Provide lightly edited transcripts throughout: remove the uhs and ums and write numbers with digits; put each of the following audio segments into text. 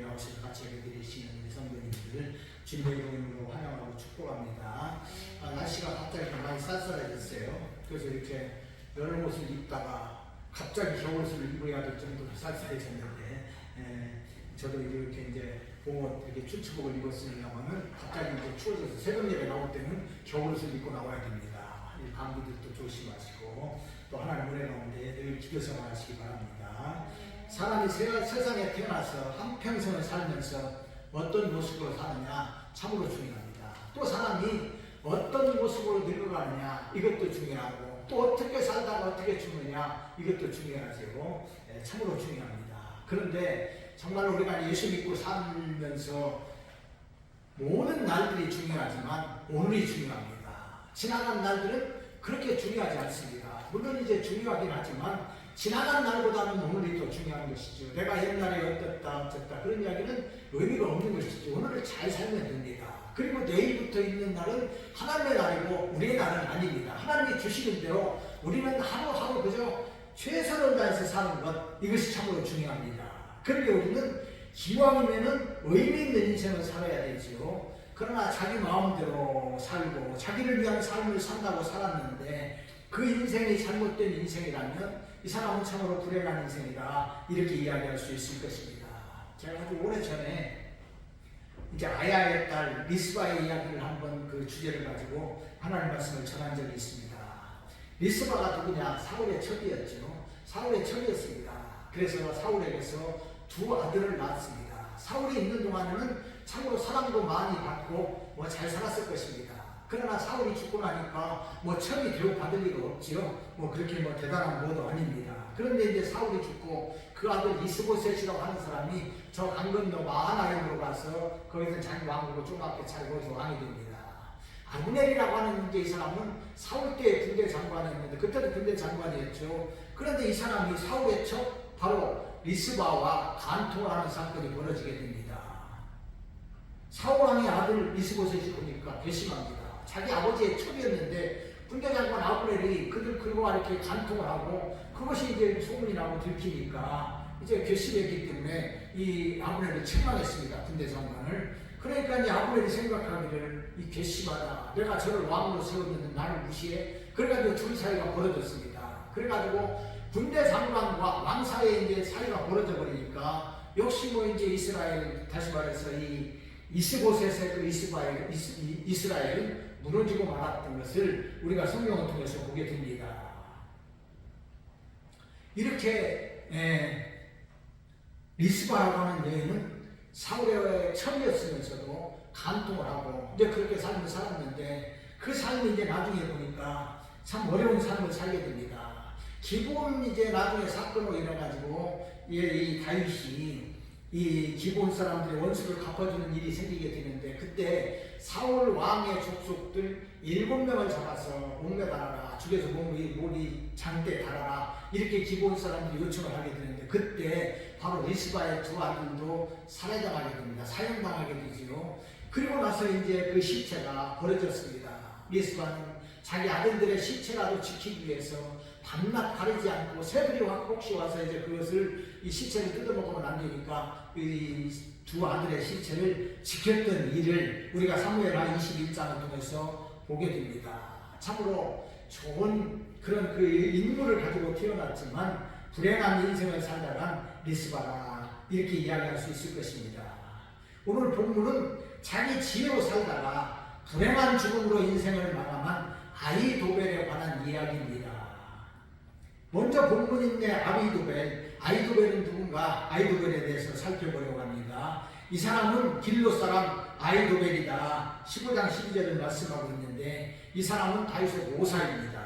나오셔서 같이 예배드리시는 우리 성도님들 주님의 이름으로 환영하고 축복합니다. 날씨가 갑자기 많이 쌀쌀해졌어요. 그래서 이렇게 여름 옷을 입다가 갑자기 겨울옷을 입어야 될 정도로 쌀쌀해졌는데, 저도 이렇게 이제 봄옷 이렇게 춘추복을 입었으려면은 갑자기 이제 추워져서 새벽 예배 나올 때는 겨울옷을 입고 나와야 됩니다. 이 감기들도 조심하시고 또 하나님 은혜 가운데 늘 기도 생활하시기 바랍니다. 사람이 세상에 태어나서 한평생을 살면서 어떤 모습으로 사느냐 참으로 중요합니다. 또 사람이 어떤 모습으로 늙어가느냐 이것도 중요하고 또 어떻게 살다가 어떻게 죽느냐 이것도 중요하죠. 참으로 중요합니다. 그런데 정말 우리가 예수 믿고 살면서 모든 날들이 중요하지만 오늘이 중요합니다. 지나간 날들은 그렇게 중요하지 않습니다. 물론 이제 중요하긴 하지만 지나간 날보다는 오늘이 더 중요한 것이죠. 내가 옛날에 어쨌다 그런 이야기는 의미가 없는 것이죠. 오늘을 잘 살면 됩니다. 그리고 내일부터 있는 날은 하나님의 날이고 우리의 날은 아닙니다. 하나님이 주시는 대로 우리는 하루하루 그저 최선을 다해서 사는 것, 이것이 참으로 중요합니다. 그러게 우리는 기왕이면은 의미 있는 인생을 살아야 되지요. 그러나 자기 마음대로 살고 자기를 위한 삶을 산다고 살았는데 그 인생이 잘못된 인생이라면 이 사람은 참으로 불행한 인생이다, 이렇게 이야기할 수 있을 것입니다. 제가 아주 오래전에 이제 아야의 딸 리스바의 이야기를 한번 그 주제를 가지고 하나님 말씀을 전한 적이 있습니다. 리스바가 누구냐? 사울의 첩이었죠. 사울의 첩이었습니다. 그래서 사울에게서 두 아들을 낳았습니다. 사울이 있는 동안에는 참으로 사랑도 많이 받고 잘 살았을 것입니다. 그러나 사울이 죽고 나니까 첩이 대우받을 리가 없지요. 그렇게 대단한 뭐도 아닙니다. 그런데 이제 사울이 죽고 그 아들 이스보셋이라고 하는 사람이 저 강 건너 마하나임으로 가서 거기서 자기 왕국을 조그맣게 차리고 왕이 됩니다. 아브넬이라고 하는 이제 이 사람은 사울 때 군대 장관이었는데 그때도 군대 장관이었죠. 그런데 이 사람이 사울의 첩 바로 리스바와 간통을 하는 사건이 벌어지게 됩니다. 사울 왕의 아들 이스보셋이 보니까 괘씸합니다. 자기 아버지의 첩이었는데 군대 장관 아브넬이 그들과 이렇게 간통을 하고 그것이 이제 소문이 나고 들키니까 이제 괘씸했기 때문에 이 아브넬을 책망했습니다. 군대 장관을. 그러니까 이 아브넬이 생각하기를 이 괘씸하다. 내가 저를 왕으로 세웠는데 나를 무시해. 그래가지고 둘 사이가 벌어졌습니다. 그래가지고 군대 장관과 왕 사이에 이제 사이가 벌어져 버리니까 역시 이제 이스라엘, 다시 말해서 이 이스보셋의 그 이스라엘은 무너지고 말았던 것을 우리가 성경을 통해서 보게 됩니다. 이렇게 리스바라고 하는 여인은 사울의 첩이었으면서도 간통을 하고 이제 그렇게 삶을 살았는데 그 삶이 이제 나중에 보니까 참 어려운 삶을 살게 됩니다. 기본 이제 나중에 사건으로 인해가지고 이 다윗이 이 기본 사람들의 원수를 갚아주는 일이 생기게 되는데 그때 사울 왕의 족속들 7명을 잡아서 목매 달아라, 죽여서 몸이 장대에 달아라, 이렇게 기본 사람들이 요청을 하게 되는데 그때 바로 리스바의 두 아들도 살해당하게 됩니다. 사형당하게 되지요. 그리고 나서 이제 그 시체가 버려졌습니다. 리스바는 자기 아들들의 시체라도 지키기 위해서 밤낮 가리지 않고 새들이 혹시 와서 이제 그것을 이 시체를 뜯어먹으면 안 되니까 이 두 아들의 시체를 지켰던 일을 우리가 사무엘하 21장을 통해서 보게 됩니다. 참으로 좋은 그런 그 인물을 가지고 태어났지만 불행한 인생을 살다간 리스바라, 이렇게 이야기할 수 있을 것입니다. 오늘 본문은 자기 지혜로 살다가 불행한 죽음으로 인생을 마감한 아히도벨에 관한 이야기입니다. 먼저 본문인데 아히도벨은 누군가? 아히도벨에 대해서 살펴보려고 합니다. 이 사람은 길로 사람 아히도벨이다. 15장 12절을 말씀하고 있는데 이 사람은 다윗의 모사입니다.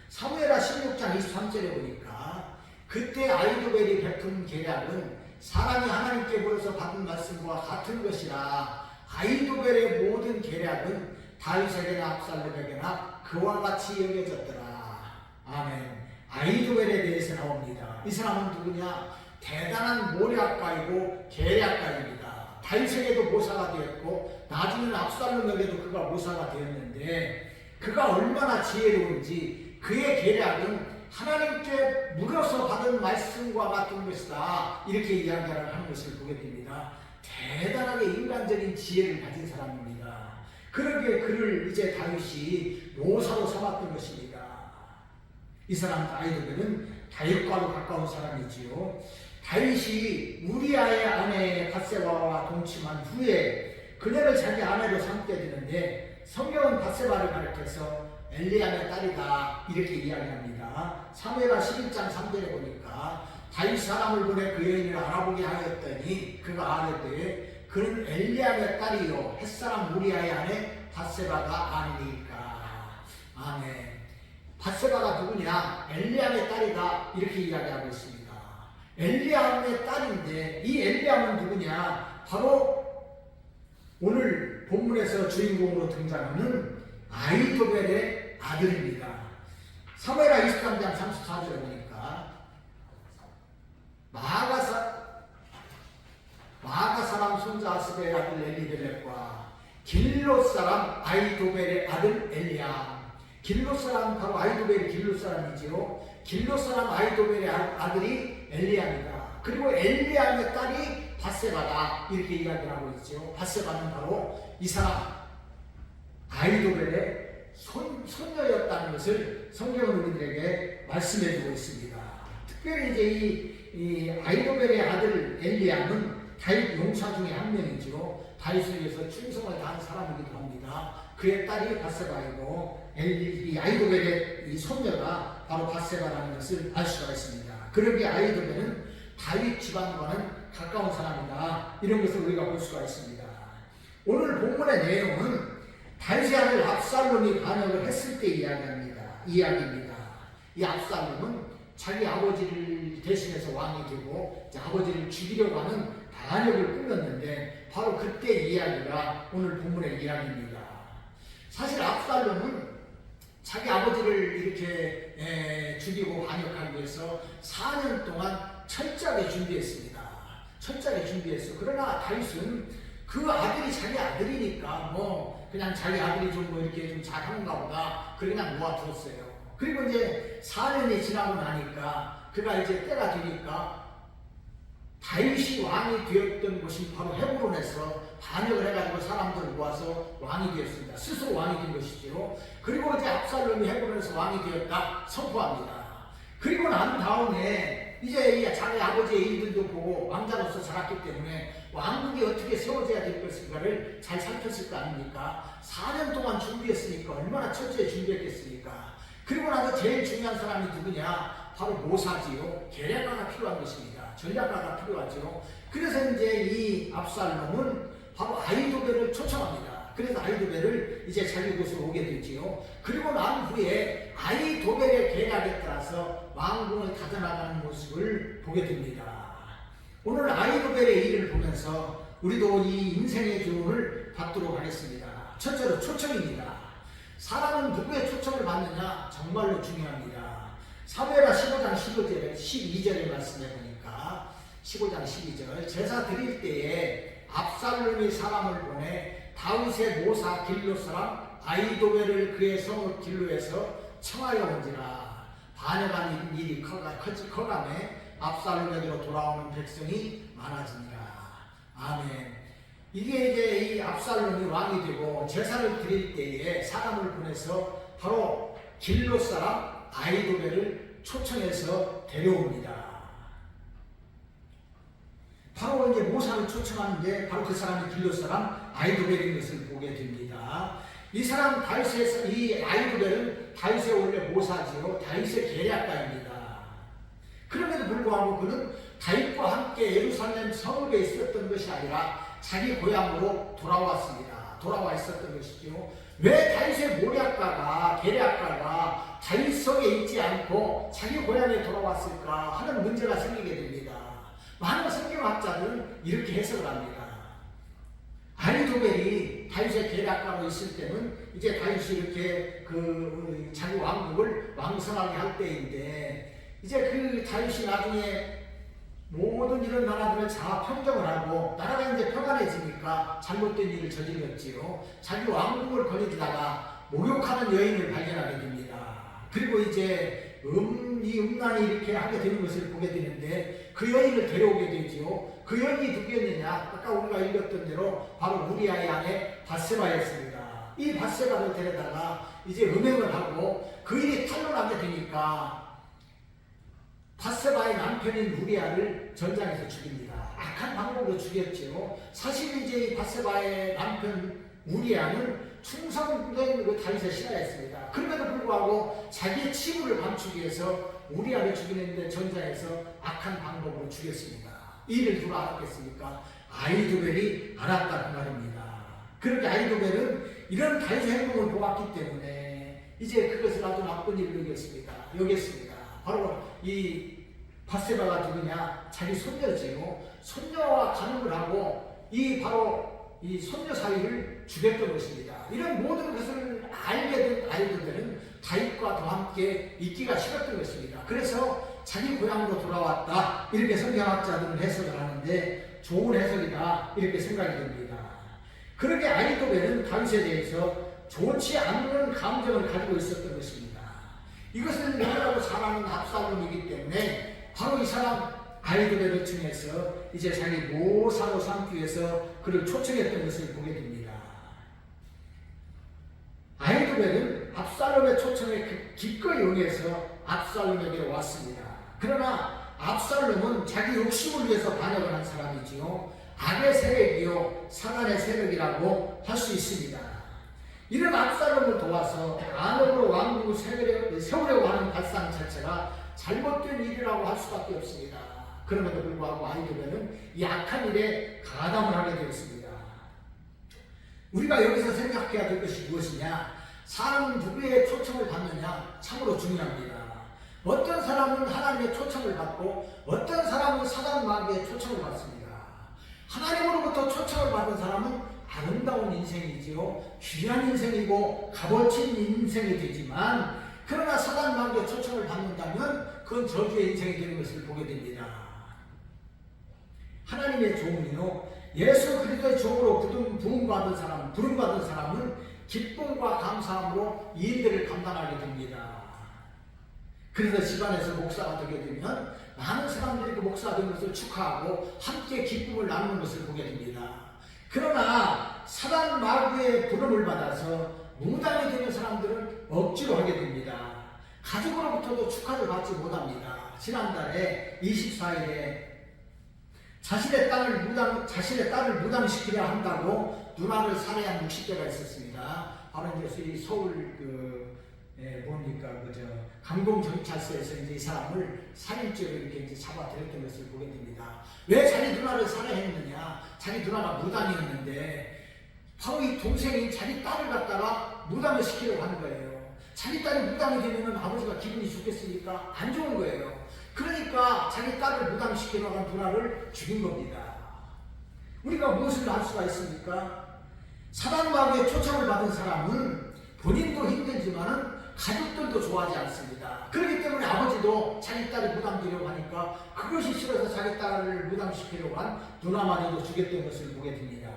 사무엘하 16장 23절에 보니까 그때 아히도벨이 베푼 계략은 사람이 하나님께 물어서 받은 말씀과 같은 것이라 아히도벨의 모든 계략은 다윗에게나 압살롬에게나 그와 같이 여겨졌더라. 아멘. 아히도벨에 대해서 나옵니다. 이 사람은 누구냐? 대단한 모략가이고 계략가입니다. 다윗에게도 모사가 되었고 나중에는 압살롬에게도 그가 모사가 되었는데 그가 얼마나 지혜로운지 그의 계략은 하나님께 물어서 받은 말씀과 같은 것이다, 이렇게 이야기하는 것을 보게 됩니다. 대단하게 인간적인 지혜를 가진 사람입니다. 그러기에 그를 이제 다윗이 모사로 삼았던 것입니다. 이 사람 아이도벨은 다윗과도 가까운 사람이지요. 다윗이 우리아의 아내 밧세바와 동침한 후에 그녀를 자기 아내로 삼게 되는데, 성경은 밧세바를 가리켜서 엘리야의 딸이다 이렇게 이야기합니다. 사무엘하 11장 3절에 보니까 다윗 사람을 보내 그 여인을 알아보게 하였더니 그가 아뢰되 그는 엘리야의 딸이요 햇사람 우리아의 아내 밧세바가 아니니까. 아멘. 밧세바가 누구냐? 엘리야의 딸이다 이렇게 이야기하고 있습니다. 엘리야의 딸인데 이 엘리야는 누구냐? 바로 오늘 본문에서 주인공으로 등장하는 아히도벨의 아들입니다. 사무엘하 23장 34절에 보니까 마아가 사람 손자 아스베의 아들 엘리벨렉과 길롯 사람 아히도벨의 아들 엘리야. 길롯 사람 바로 아히도벨이 길롯 사람이지요. 길롯 사람 아히도벨의 아들이 엘리야입니다. 그리고 엘리야의 딸이 밧세바다 이렇게 이야기를 하고 있죠. 밧세바는 바로 이 사람 아히도벨의 손녀였다는 것을 성경은 우리들에게 말씀해 주고 있습니다. 특별히 이제 이 아히도벨의 아들 엘리야는 다윗 용사 중에 한 명이죠. 다윗을 위해서 충성을 다한 사람이기도 합니다. 그의 딸이 밧세바이고 이 아히도벨의 이 손녀가 바로 밧세바라는 것을 알 수가 있습니다. 그러기에 아히도벨은 다윗 집안과는 가까운 사람이다 이런 것을 우리가 볼 수가 있습니다. 오늘 본문의 내용은 다윗의 아들 압살롬이 반역을 했을 때 이야기입니다. 이 압살롬은 자기 아버지를 대신해서 왕이 되고 아버지를 죽이려고 하는 반역을 꾸몄는데 바로 그때 이야기가 오늘 본문의 이야기입니다. 사실 압살롬은 자기 아버지를 이렇게 죽이고 반역하기 위해서 4년 동안 철저하게 준비했습니다. 그러나 다윗은 그 아들이 자기 아들이니까 그냥 자기 아들이 좀 이렇게 좀 잘하는가 보다 그냥 모아두었어요. 그리고 이제 4년이 지나고 나니까 그가 이제 때가 되니까 다윗이 왕이 되었던 곳이 바로 헤브론에서 반역을 해가지고 사람들을 모아서 왕이 되었습니다. 스스로 왕이 된 것이죠. 그리고 이제 압살롬이 헤브론에서 왕이 되었다 선포합니다. 그리고 난 다음에 이제 자기 아버지의 일들도 보고 왕자로서 자랐기 때문에 왕국이 어떻게 세워져야 될 것인가를 잘 살폈을 거 아닙니까? 4년 동안 준비했으니까 얼마나 철저히 준비했겠습니까? 그리고 나서 제일 중요한 사람이 누구냐? 바로 모사지요. 계략가가 필요한 것입니다. 전략가가 필요하죠. 그래서 이제 이 압살롬은 바로 아히도벨을 초청합니다. 그래서 아히도벨을 이제 자기 곳으로 오게 되지요. 그리고 난 후에 아히도벨의 계략에 따라서 왕궁을 다져나가는 모습을 보게 됩니다. 오늘 아히도벨의 일을 보면서 우리도 이 인생의 교훈을 받도록 하겠습니다. 첫째로 초청입니다. 사람은 누구의 초청을 받느냐 정말로 중요합니다. 사무엘하 15장 12절의 말씀에 보니까 15장 12절 제사 드릴 때에 압살롬이 사람을 보내 다윗의 모사 길롯 사람 아히도벨을 그의 성읍 길로에서 청하여 온지라. 반역한 일이 커가매 압살롬에게로 돌아오는 백성이 많아지니라. 아멘. 이게 이제 이 압살롬이 왕이 되고 제사를 드릴 때에 사람을 보내서 바로 길롯 사람 아히도벨을 초청해서 데려옵니다. 바로 이제 모사를 초청하는데 바로 그 사람이 길롯 사람 아히도벨인 것을 보게 됩니다. 이 사람 이 아히도벨은 다윗의 원래 모사지요. 다윗의 계략가입니다. 그럼에도 불구하고 그는 다윗과 함께 예루살렘 성읍에 있었던 것이 아니라 자기 고향으로 돌아와 있었던 것이죠. 왜 다윗의 계략가가 다윗 성에 있지 않고 자기 고향에 돌아왔을까 하는 문제가 생기게 됩니다. 많은 성경학자들은 이렇게 해석을 합니다. 아히도벨이 다윗의 계략가로 있을 때는 이제 다윗이 이렇게 자기 왕국을 왕성하게 할 때인데 이제 그 다윗이 나중에 모든 이런 나라들을 평정을 하고 나라가 이제 평안해지니까 잘못된 일을 저질렀지요. 자기 왕국을 거느리다가 목욕하는 여인을 발견하게 됩니다. 그리고 이제 이 음란이 이렇게 하게 되는 것을 보게 되는데 그 여인을 데려오게 되지요. 그 여인이 누구였느냐? 아까 우리가 읽었던 대로 바로 우리아의 아내 바세바였습니다. 이 바세바를 데려다가 이제 음행을 하고 그 일이 탄로나게 되니까 바세바의 남편인 우리아를 전장에서 죽입니다. 악한 방법으로 죽였지요. 사실 이제 이 바세바의 남편 우리아는 충성된 그 다윗의 신하였습니다. 그럼에도 불구하고 자기의 치부를 감추기 위해서 우리아를 죽이는데 전장에서 악한 방법으로 죽였습니다. 이 일을 누가 알았겠습니까? 아히도벨이 알았다 그 말입니다. 그렇게 아히도벨은 이런 다윗의 행동을 보았기 때문에 이제 그것을 아주 나쁜 일로 여겼습니다. 바로 이 바세바가 누구냐? 자기 손녀지요. 손녀와 간음을 하고 바로 이 손녀 사위를 죽였던 것입니다. 이런 모든 것을 알게 된 아이들은 다윗과 더 함께 있기가 싫었던 것입니다. 그래서 자기 고향으로 돌아왔다 이렇게 성경학자들은 해석을 하는데 좋은 해석이다 이렇게 생각이 듭니다. 그렇게 아히도벨은 다윗에 대해서 좋지 않은 감정을 가지고 있었던 것입니다. 이것은 너무나도 사랑하는 압살롬이기 때문에 바로 이 사람 아히도벨을 통해서 이제 자기 모사로 삼기 위해서 그를 초청했던 것을 보게 됩니다. 아히도벨은 압살롬의 초청에 기꺼이 응해서 압살롬에게 왔습니다. 그러나 압살롬은 자기 욕심을 위해서 반역을 한 사람이지요. 악의 세력이요 사단의 세력이라고 할 수 있습니다. 이런 압살롬을 도와서 안으로 왕국을 세우려고 하는 발상 자체가 잘못된 일이라고 할 수밖에 없습니다. 그럼에도 불구하고 아히도벨은 이 악한 일에 가담을 하게 되었습니다. 우리가 여기서 생각해야 될 것이 무엇이냐? 사람은 누구의 초청을 받느냐? 참으로 중요합니다. 어떤 사람은 하나님의 초청을 받고 어떤 사람은 사단 마귀의 초청을 받습니다. 하나님으로부터 초청을 받은 사람은 아름다운 인생이지요. 귀한 인생이고 값어친 인생이 되지만 그러나 사단 마귀의 초청을 받는다면 그건 저주의 인생이 되는 것을 보게 됩니다. 하나님의 종이요 예수 그리스도의 종으로 부름받은 사람은 기쁨과 감사함으로 이 일들을 감당하게 됩니다. 그래서 집안에서 목사가 되게 되면 많은 사람들이 그 목사가 된 것을 축하하고 함께 기쁨을 나누는 것을 보게 됩니다. 그러나 사단 마귀의 부름을 받아서 무당이 되는 사람들은 억지로 하게 됩니다. 가족으로부터도 축하를 받지 못합니다. 지난달에 24일에 자신의 딸을 무당시키려 한다고 누나를 살해한 60대가 있었습니다. 바로 이제 이 서울 강동경찰서에서 이제 이 사람을 살인죄로 이렇게 이제 잡아들였던 것을 보게 됩니다. 왜 자기 누나를 살해했느냐? 자기 누나가 무당이었는데 바로 이 동생이 자기 딸을 갖다가 무당을 시키려고 하는 거예요. 자기 딸이 무당이 되면 아버지가 기분이 좋겠으니까 안 좋은 거예요. 그러니까 자기 딸을 무당시키려고 한 누나를 죽인 겁니다. 우리가 무엇을 알 수가 있습니까? 사단 마귀의 초청을 받은 사람은 본인도 힘들지만은 가족들도 좋아하지 않습니다. 그렇기 때문에 아버지도 자기 딸이 무당되려고 하니까 그것이 싫어서 자기 딸을 무당시키려고 한 누나마저도 죽였던 것을 보게 됩니다.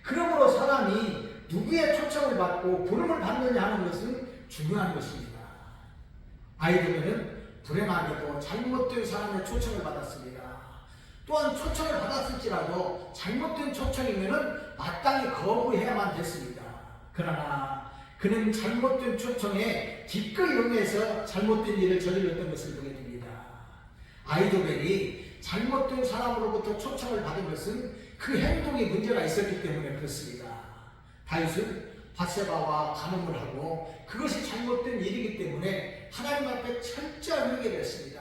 그러므로 사람이 누구의 초청을 받고 부름을 받느냐 하는 것은 중요한 것입니다. 아히도벨은 불행하게도 잘못된 사람의 초청을 받았습니다. 또한 초청을 받았을지라도 잘못된 초청이면 마땅히 거부해야만 됐습니다. 그러나 그는 잘못된 초청에 기꺼이 응해서 잘못된 일을 저질렀던 것을 보게 됩니다. 아히도벨이 잘못된 사람으로부터 초청을 받은 것은 그 행동에 문제가 있었기 때문에 그렇습니다. 다윗은 바세바와 간음을 하고 그것이 잘못된 일이기 때문에 하나님 앞에 철저하게 회개를 했습니다.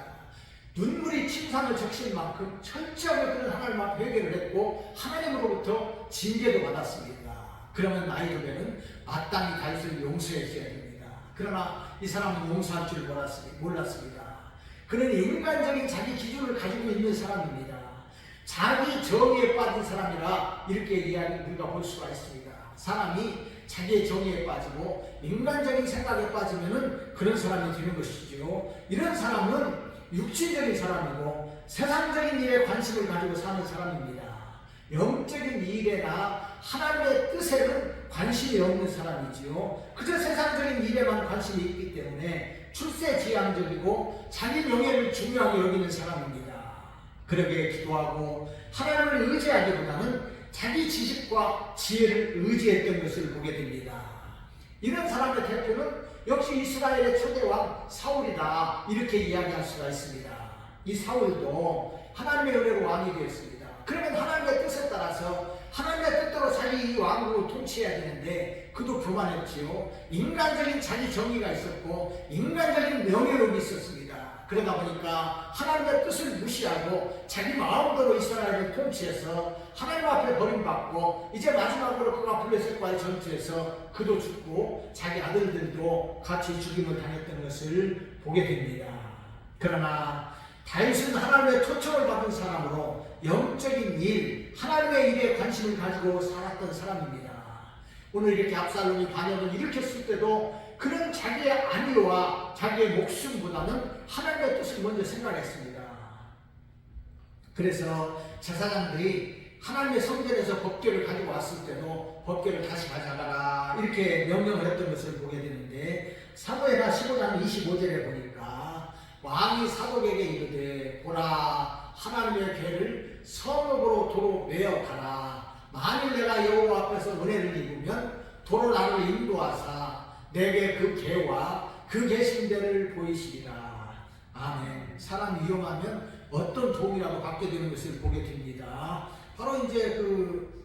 눈물이 침상을 적실 만큼 철저하게 그는 하나님 앞에 회개를 했고 하나님으로부터 징계도 받았습니다. 그러면 아히도벨은 마땅히 다윗을 용서했어야 됩니다. 그러나 이 사람은 용서할 줄 몰랐습니다. 그는 인간적인 자기 기준을 가지고 있는 사람입니다. 자기 정의에 빠진 사람이라 이렇게 우리가 볼 수가 있습니다. 사람이 자기의 정의에 빠지고 인간적인 생각에 빠지면은 그런 사람이 되는 것이지요. 이런 사람은 육신적인 사람이고 세상적인 일에 관심을 가지고 사는 사람입니다. 영적인 일에나 하나님의 뜻에는 관심이 없는 사람이지요. 그저 세상적인 일에만 관심이 있기 때문에 출세지향적이고 자기 명예를 중요하게 여기는 사람입니다. 그러기에 기도하고 하나님을 의지하기보다는 자기 지식과 지혜를 의지했던 것을 보게 됩니다. 이런 사람의 대표는 역시 이스라엘의 초대왕 사울이다, 이렇게 이야기할 수가 있습니다. 이 사울도 하나님의 은혜로 왕이 되었습니다. 그러면 하나님의 뜻에 따라서 하나님의 뜻대로 자기 왕으로 통치해야 되는데 그도 교만했지요. 인간적인 자기 정의가 있었고 인간적인 명예욕이 있었습니다. 그러다 보니까 하나님의 뜻을 무시하고 자기 마음대로 이스라엘을 통치해서 하나님 앞에 버림받고 이제 마지막으로 그가 블레셋과의 전투에서 그도 죽고 자기 아들들도 같이 죽임을 당했던 것을 보게 됩니다. 그러나 다윗은 하나님의 초청을 받은 사람으로 영적인 일, 하나님의 일에 관심을 가지고 살았던 사람입니다. 오늘 이렇게 압살롬이 반역을 일으켰을 때도 그는 자기의 안위와 자기의 목숨보다는 하나님의 뜻을 먼저 생각했습니다. 그래서 제사장들이 하나님의 성전에서 법궤를 가지고 왔을 때도 법궤를 다시 가져가라 이렇게 명령을 했던 것을 보게 되는데 사무엘하 15장 25절에 보니까 왕이 사독에게 이르되 보라 하나님의 궤를 성읍으로 도로 메어 가라. 만일 내가 여호와 앞에서 은혜를 입으면 도로 나를 인도하사 내게 그 궤와 그 계신 데를 보이시리라. 아멘. 사람이 위험하면 어떤 도움이라도 받게 되는 것을 보게 됩니다. 바로 이제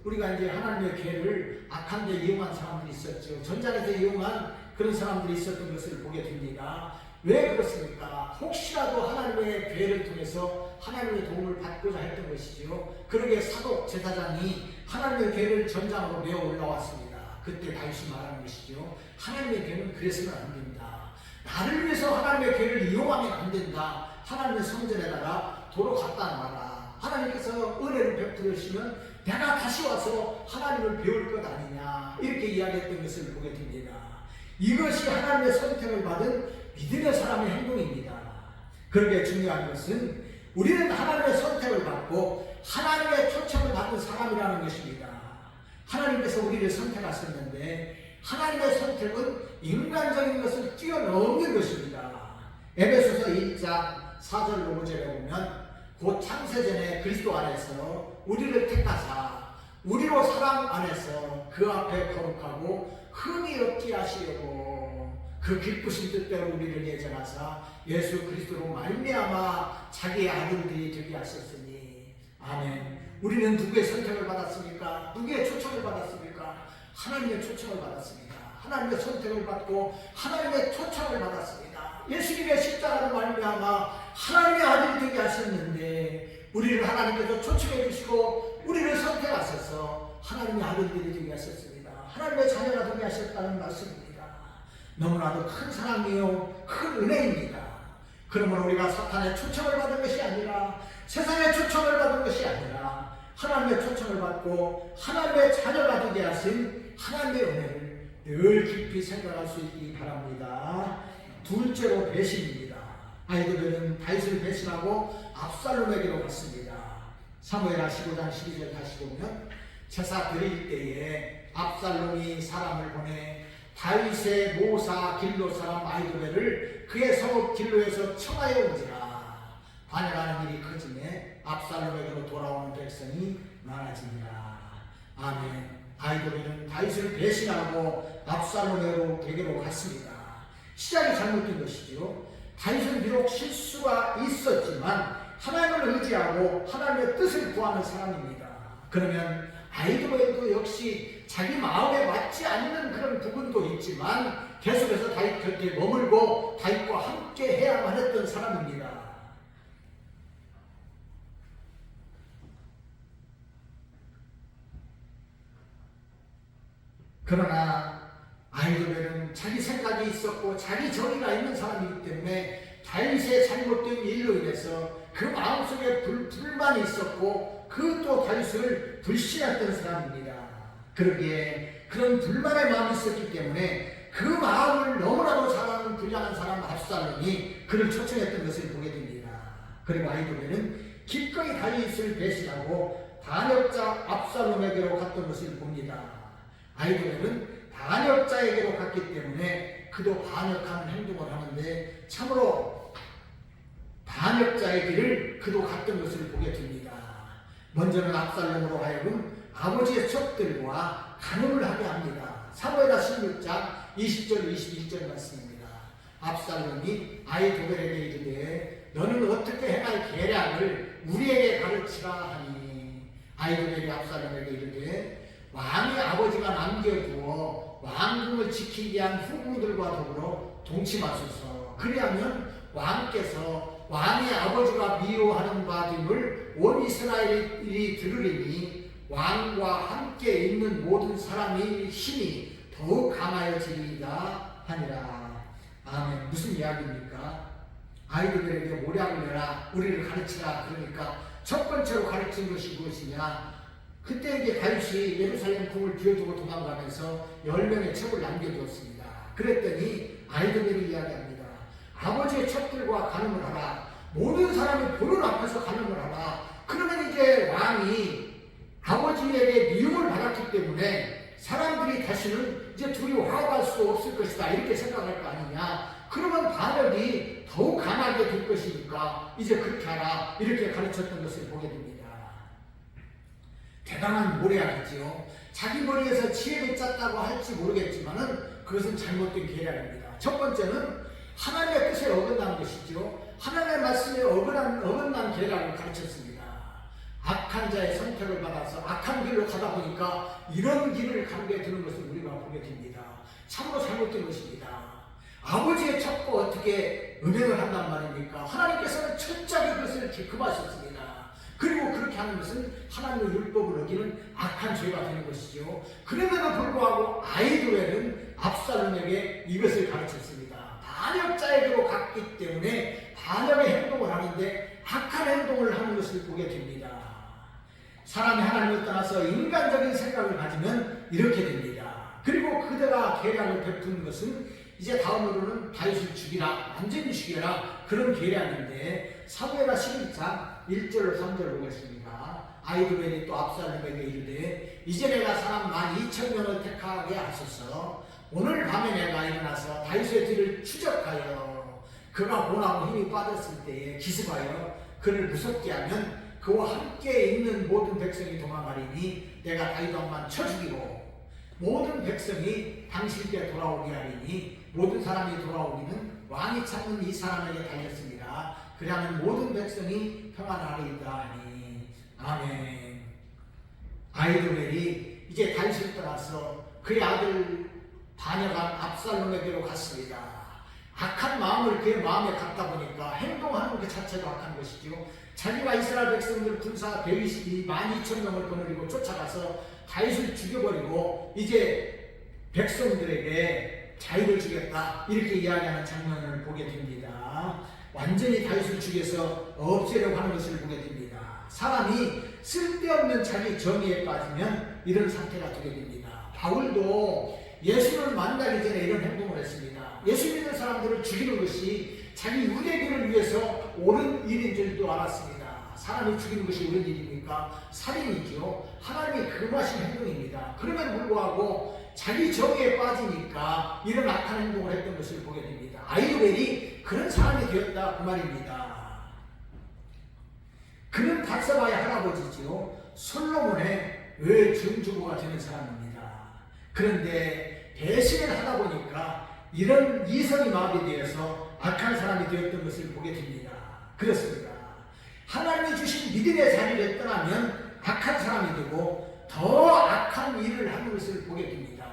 우리가 이제 하나님의 궤를 악한 데 이용한 사람들이 있었죠. 전장에서 이용한 그런 사람들이 있었던 것을 보게 됩니다. 왜 그렇습니까? 혹시라도 하나님의 궤를 통해서 하나님의 도움을 받고자 했던 것이죠. 그러기에 사독 제사장이 하나님의 궤를 전장으로 메어 올라왔습니다. 그때 다윗이 말하는 것이죠. 하나님의 궤는 그래서는 안 된다. 나를 위해서 하나님의 궤를 이용하면 안 된다. 하나님의 성전에다가 도로 갖다 놔라. 하나님께서 은혜를 베풀으시면 내가 다시 와서 하나님을 배울 것 아니냐. 이렇게 이야기했던 것을 보게 됩니다. 이것이 하나님의 선택을 받은 믿음의 사람의 행동입니다. 그러기에 중요한 것은 우리는 하나님의 선택을 받고 하나님의 초청을 받은 사람이라는 것입니다. 하나님께서 우리를 선택하셨는데 하나님의 선택은 인간적인 것을 뛰어넘는 것입니다. 에베소서 1장 4절 5절에 보면 곧 창세전에 그리스도 안에서 우리를 택하사 우리로 사랑 안에서 그 앞에 거룩하고 흠이 없게 하시려고 그 기쁘신 뜻대로 우리를 예정하사 예수 그리스도로 말미암아 자기의 아들들이 되게 하셨으니 아멘. 우리는 누구의 선택을 받았습니까? 누구의 초청을 받았습니까? 하나님의 초청을 받았습니다. 하나님의 선택을 받고 하나님의 초청을 받았습니다. 예수님의 십자가로 말미암아 하나님의 아들이 되게 하셨는데 우리를 하나님께서 초청해 주시고 우리를 선택하셔서 하나님의 아들들이 되게 하셨습니다. 하나님의 자녀가 되게 하셨다는 말씀입니다. 너무나도 큰 사랑이요 큰 은혜입니다. 그러므로 우리가 사탄의 초청을 받은 것이 아니라 세상의 초청을 받은 것이 아니라 하나님의 초청을 받고 하나님의 자녀가 되게 하신 하나님의 은혜를 늘 깊이 생각할 수 있기 바랍니다. 둘째로 배신입니다. 아이도벨은 다윗을 배신하고 압살롬에게로 갔습니다. 사무엘하 15장 12절 다시 보면 제사 드릴 때에 압살롬이 사람을 보내 다윗의 모사 길로 사람 아이도벨을 그의 성읍 길로에서 청하여 온지라. 반역하는 일이 커지매 압살롬에게로 돌아오는 백성이 많아지니라. 아멘. 아이도벨은 다윗을 배신하고 압살롬에게로 갔습니다. 시작이 잘못된 것이죠. 다윗은 비록 실수가 있었지만 하나님을 의지하고 하나님의 뜻을 구하는 사람입니다. 그러면 아이도벨도 역시 자기 마음에 맞지 않는 그런 부분도 있지만 계속해서 다윗 곁에 머물고 다윗과 함께 해야만 했던 사람입니다. 그러나 아이도벨은 자기 생각이 있었고 자기 정의가 있는 사람이기 때문에 다윗의 잘못된 일로 인해서 그 마음속에 불만이 있었고 그 또 다윗을 불신했던 사람입니다. 그러기에 그런 불만의 마음이 있었기 때문에 그 마음을 너무나도 잘 아는 불량한 사람 압살롬이 그를 초청했던 것을 보게 됩니다. 그리고 아이도벨은 기꺼이 다윗을 배신하고 반역자 압살롬에게로 갔던 것을 봅니다. 아이도벨은 반역자에게로 갔기 때문에 그도 반역하는 행동을 하는데 참으로 반역자의 길을 그도 갔던 것을 보게 됩니다. 먼저는 압살롬으로 하여금 아버지의 첩들과 간음을 하게 합니다. 사무엘하 16장 20절 21절 말씀입니다. 압살롬이 아히도벨에게 이르되 너는 어떻게 행할 계략을 우리에게 가르치라 하니 아히도벨이 압살롬에게 이르되 왕의 아버지가 남겨두어 왕궁을 지키기 위한 후궁들과 더불어 동침하소서. 그리하면 왕께서 왕의 아버지가 미워하는 바됨을 온 이스라엘이 들으리니 왕과 함께 있는 모든 사람의 힘이 더욱 강하여지리이다 하니라. 아멘. 무슨 이야기입니까? 아이들에게 모략을 내라, 우리를 가르치라. 그러니까 첫 번째로 가르친 것이 무엇이냐? 그때 이제 다윗이 예루살렘 궁을 비워두고 도망가면서 10명의 첩을 남겨두었습니다. 그랬더니 아이들이 이야기합니다. 아버지의 첩들과 간음을 하라. 모든 사람이 보는 앞에서 간음을 하라. 그러면 이제 왕이 아버지에게 미움을 받았기 때문에 사람들이 다시는 이제 둘이 화합할 수 없을 것이다, 이렇게 생각할 거 아니냐. 그러면 반역이 더욱 강하게 될 것이니까 이제 그렇게 하라, 이렇게 가르쳤던 것을 보게 됩니다. 대단한 모략이지요. 자기 머리에서 지혜를 짰다고 할지 모르겠지만은 그것은 잘못된 계략입니다. 첫 번째는 하나님의 뜻에 어긋난 것이죠. 하나님의 말씀에 어긋난 계략을 가르쳤습니다. 악한 자의 선택을 받아서 악한 길로 가다 보니까 이런 길을 가게 되는 것을 우리가 보게 됩니다. 참으로 잘못된 것입니다. 아버지의 첩과 어떻게 은행을 한단 말입니까? 하나님께서는 철저하게 그것을 금하셨습니다. 그리고 그렇게 하는 것은 하나님의 율법을 어기는 악한 죄가 되는 것이죠. 그럼에도 불구하고 아히도벨은 압살롬에게 이것을 가르쳤습니다. 반역자에게로 갔기 때문에 반역의 행동을 하는데 악한 행동을 하는 것을 보게 됩니다. 사람이 하나님을 떠나서 인간적인 생각을 가지면 이렇게 됩니다. 그리고 그대가 계략을 베푼 것은 이제 다음으로는 다윗을 죽이라, 완전히 죽여라, 그런 계략인데 사무엘하 11장 1절 3절 보겠습니다. 아히도벨이 또 압살롬에게 이르되 이제 내가 사람 12,000명을 택하게 하소서. 오늘 밤에 내가 일어나서 다윗의 뒤를 추적하여 그가 원하고 힘이 빠졌을 때에 기습하여 그를 무섭게 하면 그와 함께 있는 모든 백성이 도망하리니 내가 다윗 왕만 쳐 죽이고 모든 백성이 당신께 돌아오게 하리니 모든 사람이 돌아오기는 왕이 찾는 이 사람에게 달렸습니다. 그러면 모든 백성이 평안하리이다 하니. 아멘. 아히도벨이 이제 다윗을 떠나서 그의 아들 반역한 압살롬에게로 갔습니다. 악한 마음을 그의 마음에 갖다 보니까 행동하는 그 자체가 악한 것이죠. 자기가 이스라엘 백성들 군사 12,000명을 거느리고 쫓아가서 다윗을 죽여버리고 이제 백성들에게 자유를 주겠다, 이렇게 이야기하는 장면을 보게 됩니다. 완전히 다윗을 죽여서 없애려고 하는 것을 보게 됩니다. 사람이 쓸데없는 자기 정의에 빠지면 이런 상태가 되게 됩니다. 바울도 예수를 만나기 전에 이런 행동을 했습니다. 예수 믿는 사람들을 죽이는 것이 자기 유대교를 위해서 옳은 일인 줄도 알았습니다. 사람이 죽이는 것이 옳은 일입니까? 살인이죠. 하나님이 금하신 행동입니다. 그럼에도 불구하고 자기 정의에 빠지니까 이런 악한 행동을 했던 것을 보게 됩니다. 아히도벨이 그런 사람이 되었다, 그 말입니다. 그는 bat세바의 할아버지지요. 솔로몬의 외증조부가 되는 사람입니다. 그런데 배신을 하다 보니까 이런 이성이 마비되어서 악한 사람이 되었던 것을 보게 됩니다. 그렇습니다. 하나님이 주신 믿음의 자리를 떠나면 악한 사람이 되고 더 악한 일을 하는 것을 보게 됩니다.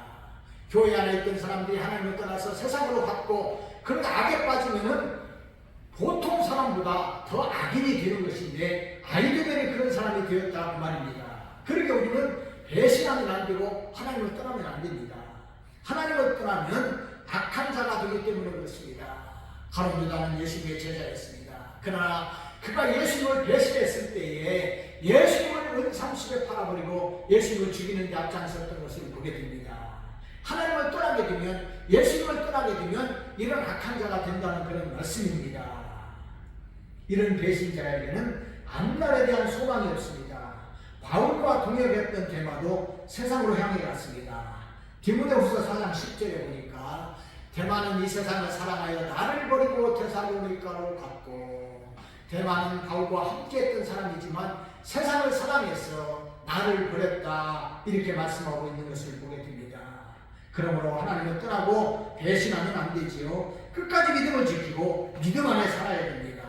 교회 안에 있던 사람들이 하나님을 떠나서 세상으로 갔고 그런 악에 빠지면은 보통 사람보다 더 악인이 되는 것인데 아히도벨이 그런 사람이 되었다, 그 말입니다. 그러게 우리는 배신하면 안 되고 하나님을 떠나면 안 됩니다. 하나님을 떠나면 악한 자가 되기 때문에 그렇습니다. 가룟 유다는 예수님의 제자였습니다. 그러나 그가 예수님을 배신했을 때에 예수님을 은삼십에 팔아버리고 예수님을 죽이는 데 앞장섰던 것을 보게 됩니다. 하나님을 떠나게 되면, 예수님을 떠나게 되면 이런 악한 자가 된다는 그런 말씀입니다. 이런 배신자에게는 앞날에 대한 소망이 없습니다. 바울과 동역했던 데마도 세상으로 향해 갔습니다. 디모데후서 4장 10절에 보니까 대만은 이 세상을 사랑하여 나를 버리고 데살로니가로 갔고, 대만은 바울과 함께했던 사람이지만 세상을 사랑해서 나를 버렸다, 이렇게 말씀하고 있는 것을 보게 됩니다. 그러므로 하나님을 떠나고 배신하면 안 되지요. 끝까지 믿음을 지키고 믿음 안에 살아야 됩니다.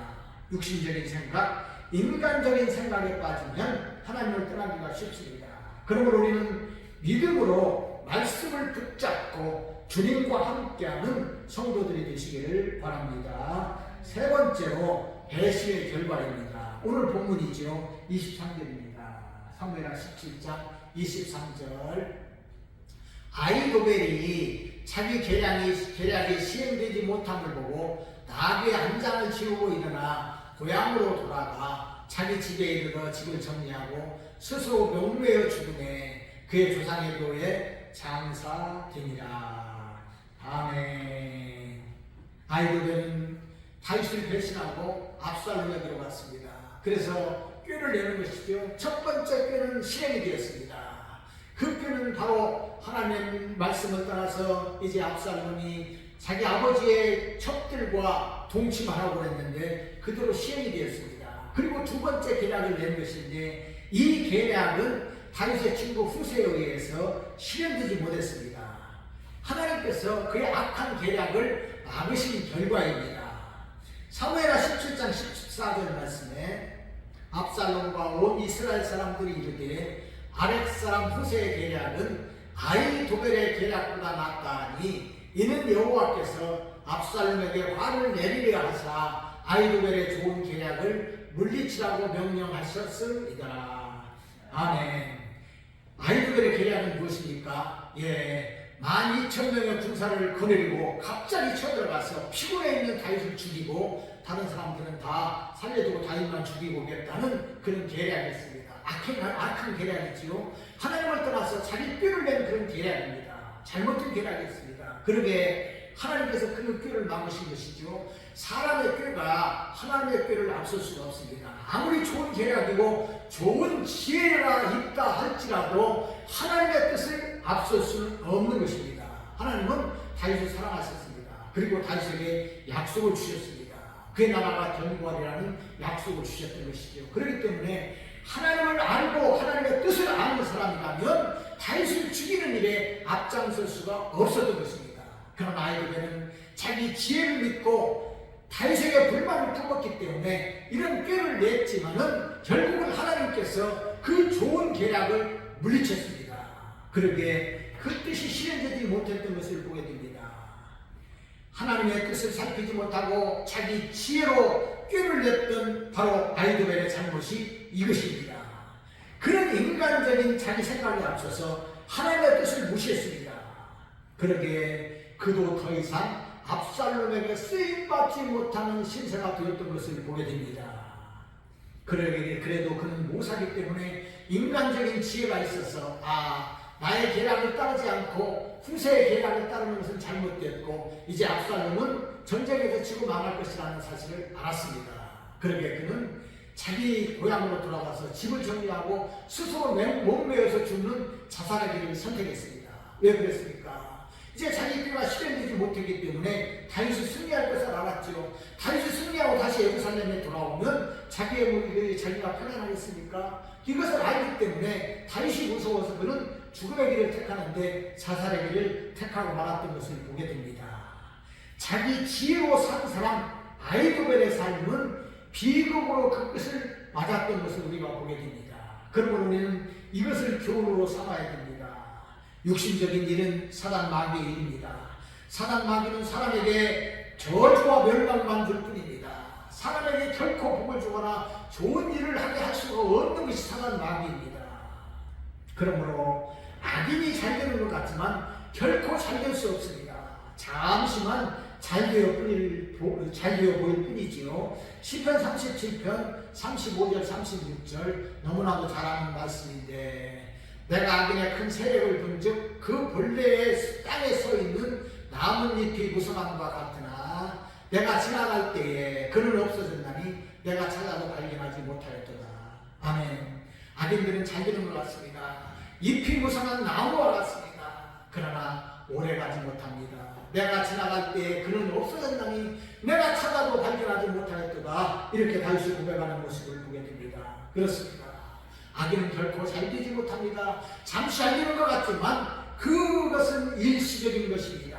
육신적인 생각, 인간적인 생각에 빠지면 하나님을 떠나기가 쉽습니다. 그러므로 우리는 믿음으로 말씀을 붙잡고 주님과 함께하는 성도들이 되시기를 바랍니다. 세 번째로 배신의 결과입니다. 오늘 본문이죠. 23절입니다. 사무엘하 17장 23절. 아히도벨이 자기 계략이 시행되지 못함을 보고 나귀 한 장을 지우고 일어나 고향으로 돌아가 자기 집에 이르러 집을 정리하고 스스로 명매여 죽음에 그의 조상의 도에 장사되니라. 아멘. 아히도벨은 다윗을 배신하고 압살롬에게로 갔습니다. 그래서 꾀를 내는 것이죠. 첫 번째 꾀는 실행이 되었습니다. 그 꾀는 바로 하나님 말씀을 따라서 이제 압살롬이 자기 아버지의 첩들과 동침하라고 했는데 그대로 시행이 되었습니다. 그리고 두 번째 계략을 낸 것인데 이 계략은 다윗의 친구 후세에 의해서 실현되지 못했습니다. 하나님께서 그의 악한 계략을 막으신 결과입니다. 사무엘하 17장 14절 말씀에 압살롬과 온 이스라엘 사람들이 이르되 아렉 사람 후세의 계략은 아히도벨의 계략보다 낫다 하니 이는 여호와께서 압살롬에게 화를 내리려 하사 아히도벨의 좋은 계략을 물리치라고 명령하셨습니다. 아멘. 아히도벨의 계략은 무엇입니까? 12,000명의 군사를 거느리고 갑자기 쳐들어가서 피곤해 있는 다윗을 죽이고 다른 사람들은 다 살려두고 다윗만 죽이고 오겠다는 그런 계략이었습니다. 악한 계략이지요. 하나님을 떠나서 자기 꾀를 낸 그런 계략입니다. 잘못된 계략이었습니다. 그러게 하나님께서 그 꾀를 막으신 것이죠. 사람의 꾀가 하나님의 꾀를 앞설 수가 없습니다. 아무리 좋은 계략이고 좋은 지혜가 있다 할지라도 하나님의 뜻을 앞설 수는 없는 것입니다. 하나님은 다윗을 사랑하셨습니다. 그리고 다윗에게 약속을 주셨습니다. 그의 나라가 견고하리라는 약속을 주셨던 것이죠. 그렇기 때문에 하나님을 알고 하나님의 뜻을 아는 사람이라면 다윗을 죽이는 일에 앞장설 수가 없었던 것입니다. 그러나 아히도벨은 자기 지혜를 믿고 다윗에게 불만을 품었기 때문에 이런 꾀를 냈지만은 결국은 하나님께서 그 좋은 계략을 물리쳤습니다. 그러기에 그 뜻이 실현되지 못했던 것을 보게 됩니다. 하나님의 뜻을 살피지 못하고 자기 지혜로 꾀를 냈던 바로 아히도벨의 잘못이 이것입니다. 그런 인간적인 자기 생각에 앞서서 하나님의 뜻을 무시했습니다. 그러기에 그도 더 이상 압살롬에게 쓰임받지 못하는 신세가 되었던 것을 보게 됩니다. 그래도 그는 모사기 때문에 인간적인 지혜가 있어서 나의 계략을 따르지 않고 후세의 계략을 따르는 것은 잘못됐고 이제 압살롬은 전쟁에서 지고 망할 것이라는 사실을 알았습니다. 그러기에 그는 자기 고향으로 돌아가서 집을 정리하고 스스로 몸매어서 죽는 자살의 길을 선택했습니다. 왜 그랬습니까? 이제 자기 꾀가 실현되지 못했기 때문에 다윗이 승리할 것을 알았죠. 다윗이 승리하고 다시 예루살렘에 돌아오면 자기의 무리들이 자기가 편안하겠습니까? 이것을 알기 때문에 다윗이 무서워서 그는 죽음의 길을 택하는데 자살의 길을 택하고 말았던 것을 보게 됩니다. 자기 지혜로 산 사람 아히도벨의 삶은 비극으로 그 끝을 맞았던 것을 우리가 보게 됩니다. 그러므로 우리는 이것을 교훈으로 삼아야 됩니다. 육신적인 일은 사단 마귀의 일입니다. 사단 마귀는 사람에게 저주와 멸망만 줄 뿐입니다. 사람에게 결코 복을 주거나 좋은 일을 하게 할 수가 없는 것이 사단 마귀입니다. 그러므로 악인이 잘 되는 것 같지만 결코 잘 될 수 없습니다. 잠시만 잘 되어 보일 뿐이지요. 시편 37편 35절 36절 너무나도 잘 아는 말씀인데 내가 악인의 큰 세력을 본즉 그 본래의 땅에 서 있는 나뭇잎이 무성함과 같으나 내가 지나갈 때에 그는 없어졌나니 내가 찾아도 발견하지 못하였도다. 아멘. 악인들은 잘 되는 것 같습니다. 잎이 무성한 나무와 같습니다. 그러나 오래가지 못합니다. 내가 지나갈 때 그는 없어졌나니 내가 찾아도 발견하지 못하였도다. 이렇게 다윗이 고백하는 모습을 보게 됩니다. 그렇습니다. 악인은 결코 잘 되지 못합니다. 잠시 알리는 것 같지만 그것은 일시적인 것입니다.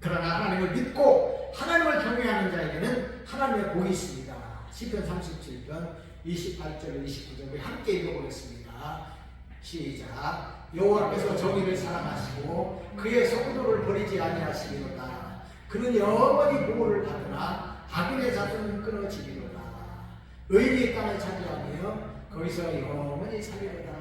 그러나 하나님을 믿고 하나님을 경외하는 자에게는 하나님의 복이 있습니다. 시편 37편 28절 29절을 함께 읽어보겠습니다. 시작. 여호와께서 정의를 사랑하시고 그의 성도를 버리지 아니하시리로다. 그는 영원히 보호를 받으나 악인의 자손은 끊어지리로다. 의인의 땅을 차지하며 거기서 영원히 살리로다.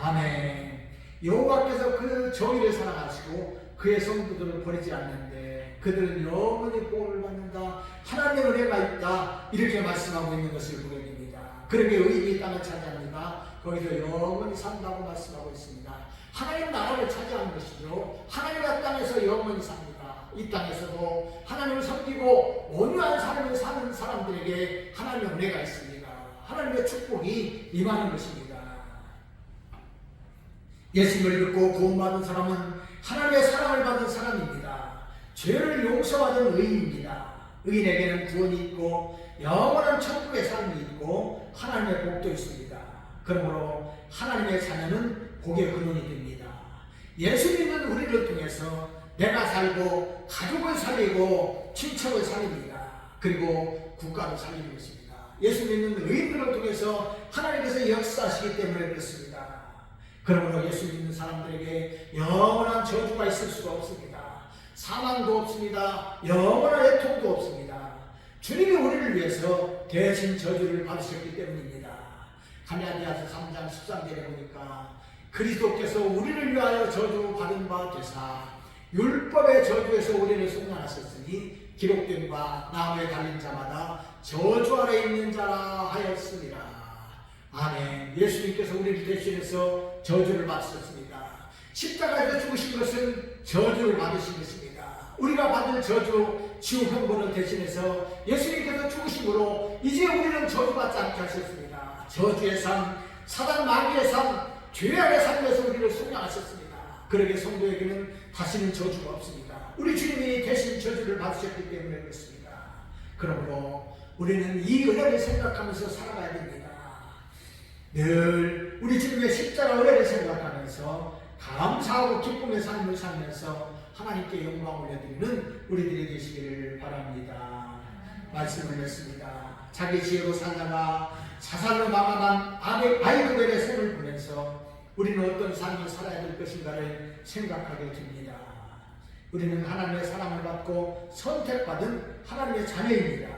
아멘. 여호와께서 그 정의를 사랑하시고 그의 성도들을 버리지 않는데 그들은 영원히 보호를 받는다. 하나님의 은혜가 있다. 이렇게 말씀하고 있는 것을 보게 됩니다. 그러게 의인이 땅을 차지합니다. 거기서 영원히 산다고 말씀하고 있습니다. 하나님 나라를 차지하는 것이죠. 하나님의 땅에서 영원히 삽니다. 이 땅에서도 하나님을 섬기고 온유한 삶을 사는 사람들에게 하나님의 은혜가 있습니다. 하나님의 축복이 임하는 것입니다. 예수님을 믿고 구원받은 사람은 하나님의 사랑을 받은 사람입니다. 죄를 용서받은 의인입니다. 의인에게는 구원이 있고 영원한 천국의 삶이 있고 하나님의 복도 있습니다. 그러므로 하나님의 자녀는 복의 근원이 됩니다. 예수 믿는 우리를 통해서 내가 살고 가족을 살리고 친척을 살립니다. 그리고 국가를 살리는 것입니다. 예수 믿는 의인들을 통해서 하나님께서 역사하시기 때문에 그렇습니다. 그러므로 예수 믿는 사람들에게 영원한 저주가 있을 수가 없습니다. 사망도 없습니다. 영원한 애통도 없습니다. 주님이 우리를 위해서 대신 저주를 받으셨기 때문입니다. 갈라디아서 3장 13절에 보니까 그리스도께서 우리를 위하여 저주받은 바 되사 율법의 저주에서 우리를 속량하셨으니 기록된 바 나무에 달린 자마다 저주 아래 있는 자라 하였습니다. 아멘. 예수님께서 우리를 대신해서 저주를 받으셨습니다. 십자가에서 죽으신 것은 저주를 받으신 것입니다. 우리가 받을 저주, 지옥 형벌을 대신해서 예수님께서 죽으심으로 이제 우리는 저주받지 않게 하셨습니다. 저주의 삶, 사단 마귀의 삶, 죄악의 삶에서 우리를 속량하셨습니다. 그러게 성도에게는 다시는 저주가 없습니다. 우리 주님이 대신 저주를 받으셨기 때문에 그렇습니다. 그러므로 우리는 이 은혜를 생각하면서 살아가야 됩니다. 늘 우리 주님의 십자가 은혜를 생각하면서 감사하고 기쁨의 삶을 살면서 하나님께 영광 올려드리는 우리들이 되시기를 바랍니다. 말씀을 냈습니다. 자기 지혜로 살다가 자살로 망한 아이들의 생을 보면서 우리는 어떤 삶을 살아야 될 것인가를 생각하게 됩니다. 우리는 하나님의 사랑을 받고 선택받은 하나님의 자녀입니다.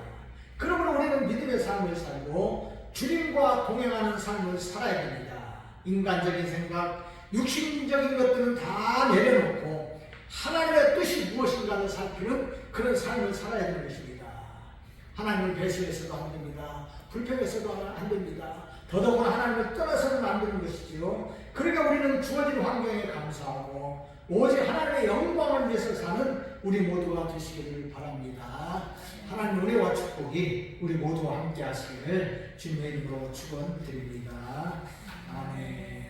그러므로 우리는 믿음의 삶을 살고 주님과 동행하는 삶을 살아야 됩니다. 인간적인 생각, 육신적인 것들은 다 내려놓고 하나님의 뜻이 무엇인가를 살피는 그런 삶을 살아야 되는 것입니다. 하나님을 배신해서도 안 됩니다. 불평해서도 안 됩니다. 더더구나 하나님을 떠나서는 안 되는 것이지요. 그러니까 우리는 주어진 환경에 감사하고 오직 하나님의 영광을 위해서 사는 우리 모두가 되시기를 바랍니다. 하나님 은혜와 축복이 우리 모두와 함께 하시기를 주님의 이름으로 축원드립니다. 아멘.